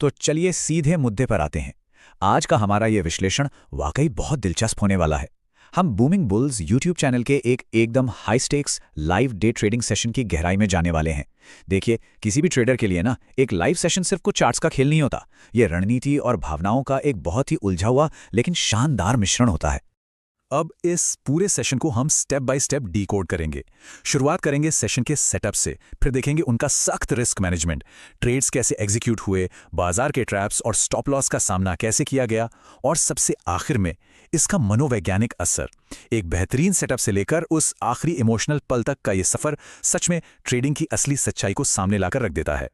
तो चलिए सीधे मुद्दे पर आते हैं। आज का हमारा ये विश्लेषण वाकई बहुत दिलचस्प होने वाला है। हम बूमिंग बुल्स यूट्यूब चैनल के एक एकदम high stakes live day trading session की गहराई में जाने वाले हैं। देखिए, किसी भी ट्रेडर के लिए ना एक लाइव सेशन सिर्फ कुछ चार्ट्स का खेल नहीं होता। ये रणनीति और भावनाओं का एक बहुत ही उलझा हुआ लेकिन शानदार मिश्रण होता है। अब इस पूरे सेशन को हम स्टेप बाय स्टेप डीकोड करेंगे। शुरुआत करेंगे सेशन के सेटअप से, फिर देखेंगे उनका सख्त रिस्क मैनेजमेंट, ट्रेड्स कैसे एग्जीक्यूट हुए, बाजार के ट्रैप्स और स्टॉप लॉस का सामना कैसे किया गया, और सबसे आखिर में इसका मनोवैज्ञानिक असर। एक बेहतरीन सेटअप से लेकर उस आखिरी इमोशनल पल तक का ये सफर सच में ट्रेडिंग की असली सच्चाई को सामने लाकर रख देता है।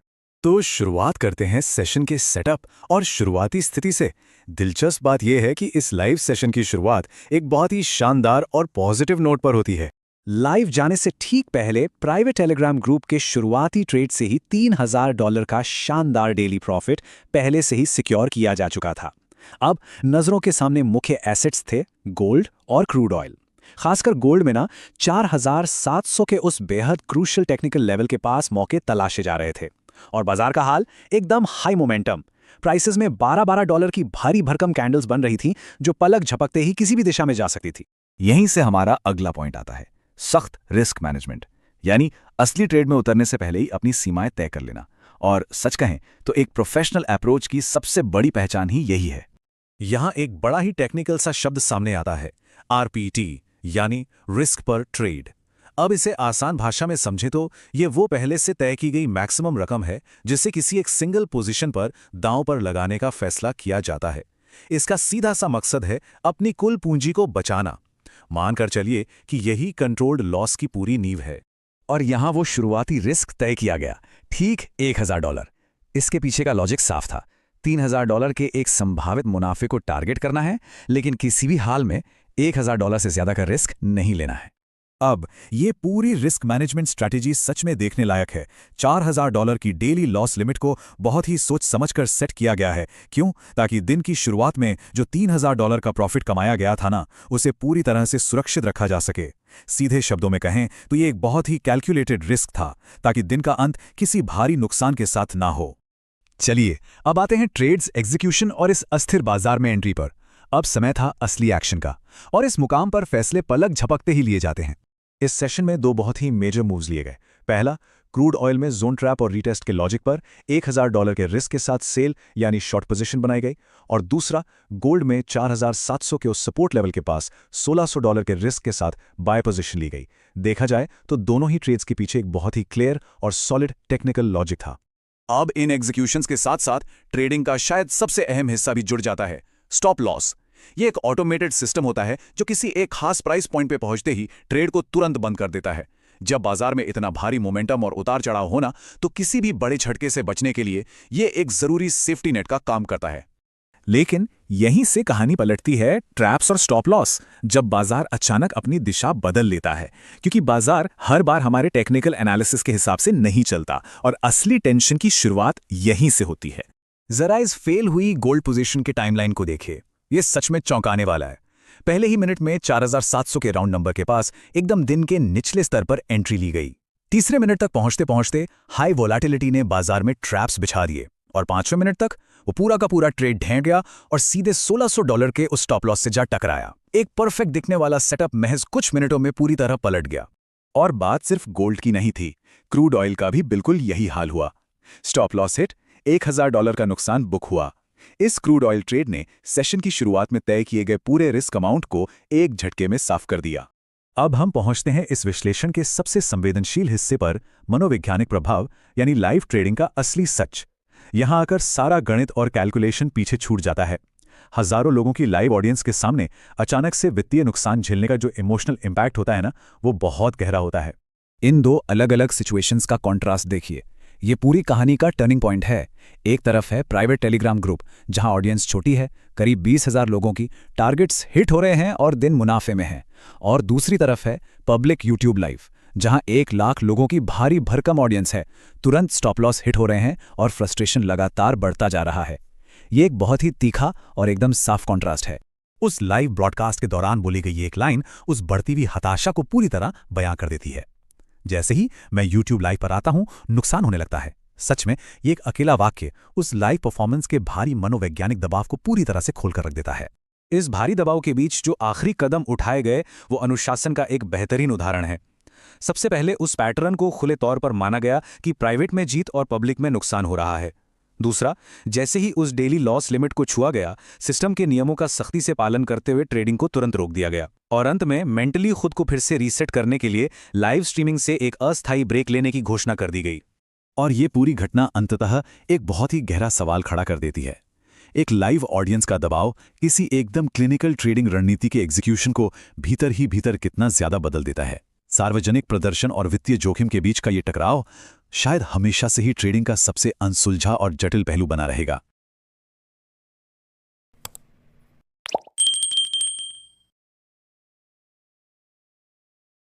तो शुरुआत करते हैं सेशन के सेटअप और शुरुआती स्थिति से। दिलचस्प बात यह है कि इस लाइव सेशन की शुरुआत एक बहुत ही शानदार और पॉजिटिव नोट पर होती है। लाइव जाने से ठीक पहले प्राइवेट टेलीग्राम ग्रुप के शुरुआती ट्रेड से ही $3000 का शानदार डेली प्रॉफिट पहले से ही सिक्योर किया जा चुका था। अब नजरों के सामने मुख्य एसेट्स थे गोल्ड और क्रूड ऑयल। खासकर गोल्ड में ना 4700 के उस बेहद क्रूशियल टेक्निकल लेवल के पास मौके तलाशे जा रहे थे। और बाजार का हाल एकदम हाई मोमेंटम। प्राइसेस में $12 की भारी भरकम कैंडल्स बन रही थी, जो पलक झपकते ही किसी भी दिशा में जा सकती थी। यहीं से हमारा अगला पॉइंट आता है, सख्त रिस्क मैनेजमेंट, यानी असली ट्रेड में उतरने से पहले ही अपनी सीमाएं तय कर लेना। और सच कहें तो एक प्रोफेशनल अप्रोच की सबसे बड़ी पहचान ही यही है। यहां एक बड़ा ही टेक्निकल सा शब्द सामने आता है, RPT, यानी रिस्क पर ट्रेड। अब इसे आसान भाषा में समझे तो ये वो पहले से तय की गई मैक्सिमम रकम है जिसे किसी एक सिंगल पोजीशन पर दांव पर लगाने का फैसला किया जाता है। इसका सीधा सा मकसद है अपनी कुल पूंजी को बचाना। मानकर चलिए कि यही कंट्रोल्ड लॉस की पूरी नींव है। और यहां वो शुरुआती रिस्क तय किया गया, ठीक $1000। इसके पीछे का लॉजिक साफ था। $3000 के एक संभावित मुनाफे को टारगेट करना है, लेकिन किसी भी हाल में $1000 से ज्यादा का रिस्क नहीं लेना है। अब ये पूरी रिस्क मैनेजमेंट स्ट्रैटेजी सच में देखने लायक है। $4000 की डेली लॉस लिमिट को बहुत ही सोच समझकर सेट किया गया है। क्यों? ताकि दिन की शुरुआत में जो $3000 का प्रॉफिट कमाया गया था ना, उसे पूरी तरह से सुरक्षित रखा जा सके। सीधे शब्दों में कहें तो ये एक बहुत ही कैलकुलेटेड रिस्क था, ताकि दिन का अंत किसी भारी नुकसान के साथ ना हो। चलिए अब आते हैं ट्रेड्स एग्जीक्यूशन और इस अस्थिर बाजार में एंट्री पर। अब समय था असली एक्शन का, और इस मुकाम पर फैसले पलक झपकते ही लिए जाते हैं। इस सेशन में दो बहुत ही मेजर मूव्स लिए गए। पहला, क्रूड ऑयल में जोन ट्रैप और रीटेस्ट के लॉजिक पर $1000 के रिस्क के साथ सेल यानी शॉर्ट पोजीशन बनाई गई, और दूसरा, गोल्ड में 4700 के उस सपोर्ट लेवल के पास $1600 के रिस्क के साथ बाय पोजीशन ली गई। देखा जाए तो दोनों ही ट्रेड्स के पीछे एक बहुत ही क्लियर और सॉलिड टेक्निकल लॉजिक था। अब इन एग्जीक्यूशंस के साथ साथ ट्रेडिंग का शायद सबसे अहम हिस्सा भी जुड़ जाता है, स्टॉप लॉस। ये एक ऑटोमेटेड सिस्टम होता है जो किसी एक खास प्राइस पॉइंट पे पहुंचते ही ट्रेड को तुरंत बंद कर देता है। जब बाजार में इतना भारी मोमेंटम और उतार चढ़ाव होना, तो किसी भी बड़े झटके से बचने के लिए ये एक जरूरी सेफ्टी नेट का काम करता है। लेकिन यहीं से कहानी पलटती है ट्रैप्स और स्टॉप लॉस, जब बाजार अचानक अपनी दिशा बदल लेता है। क्योंकि बाजार हर बार हमारे टेक्निकल एनालिसिस के हिसाब से नहीं चलता, और असली टेंशन की शुरुआत यहीं से होती है। जरा इस फेल हुई गोल्ड पोजीशन के टाइमलाइन को देखिए। ये सच में चौंकाने वाला है। पहले ही मिनट में 4700 के राउंड नंबर के पास एकदम दिन के निचले स्तर पर एंट्री ली गई। तीसरे मिनट तक पहुंचते पहुंचते हाई वोलेटिलिटी ने बाजार में ट्रैप्स बिछा दिए, और 5वें मिनट तक वो पूरा का पूरा ट्रेड ढह गया और सीधे $1600 के उस स्टॉप लॉस से जा टकराया। एक परफेक्ट दिखने वाला सेटअप महज कुछ मिनटों में पूरी तरह पलट गया। और बात सिर्फ गोल्ड की नहीं थी, क्रूड ऑयल का भी बिल्कुल यही हाल हुआ। स्टॉप लॉस हिट, $1000 का नुकसान बुक हुआ। इस क्रूड ऑयल ट्रेड ने सेशन की शुरुआत में तय किए गए पूरे रिस्क अमाउंट को एक झटके में साफ कर दिया। अब हम पहुंचते हैं इस विश्लेषण के सबसे संवेदनशील हिस्से पर, मनोवैज्ञानिक प्रभाव यानी लाइव ट्रेडिंग का असली सच। यहां आकर सारा गणित और कैलकुलेशन पीछे छूट जाता है। हजारों लोगों की लाइव ऑडियंस के सामने अचानक से वित्तीय नुकसान झेलने का जो इमोशनल इंपैक्ट होता है ना, वो बहुत गहरा होता है। इन दो अलग अलग सिचुएशंस का कॉन्ट्रास्ट देखिए। ये पूरी कहानी का टर्निंग पॉइंट है। एक तरफ है प्राइवेट टेलीग्राम ग्रुप, जहां ऑडियंस छोटी है, करीब 20,000 लोगों की, टारगेट्स हिट हो रहे हैं और दिन मुनाफे में है। और दूसरी तरफ है पब्लिक यूट्यूब लाइव, जहां 1 लाख लोगों की भारी भरकम ऑडियंस है, तुरंत स्टॉप लॉस हिट हो रहे हैं और फ्रस्ट्रेशन लगातार बढ़ता जा रहा है। ये एक बहुत ही तीखा और एकदम साफ कॉन्ट्रास्ट है। उस लाइव ब्रॉडकास्ट के दौरान बोली गई एक लाइन उस बढ़ती हुई हताशा को पूरी तरह बयां कर देती है। जैसे ही मैं YouTube लाइव पर आता हूं, नुकसान होने लगता है, सच में ये एक अकेला वाक्य उस लाइव परफॉर्मेंस के भारी मनोवैज्ञानिक दबाव को पूरी तरह से खोलकर रख देता है। इस भारी दबाव के बीच जो आखिरी कदम उठाए गए वो अनुशासन का एक बेहतरीन उदाहरण है। सबसे पहले उस पैटर्न को खुले तौर पर माना गया कि प्राइवेट में जीत और पब्लिक में नुकसान हो रहा है। दूसरा, जैसे ही उस डेली लॉस लिमिट को छुआ गया, सिस्टम के नियमों का सख्ती से पालन करते हुए ट्रेडिंग को तुरंत रोक दिया गया। और अंत में मेंटली खुद को फिर से रीसेट करने के लिए लाइव स्ट्रीमिंग से एक अस्थायी ब्रेक लेने की घोषणा कर दी गई। और ये पूरी घटना अंततः एक बहुत ही गहरा सवाल खड़ा कर देती है। एक लाइव ऑडियंस का दबाव किसी एकदम क्लिनिकल ट्रेडिंग रणनीति के एग्जीक्यूशन को भीतर ही भीतर कितना ज्यादा बदल देता है। सार्वजनिक प्रदर्शन और वित्तीय जोखिम के बीच का ये टकराव शायद हमेशा से ही ट्रेडिंग का सबसे अनसुलझा और जटिल पहलू बना रहेगा।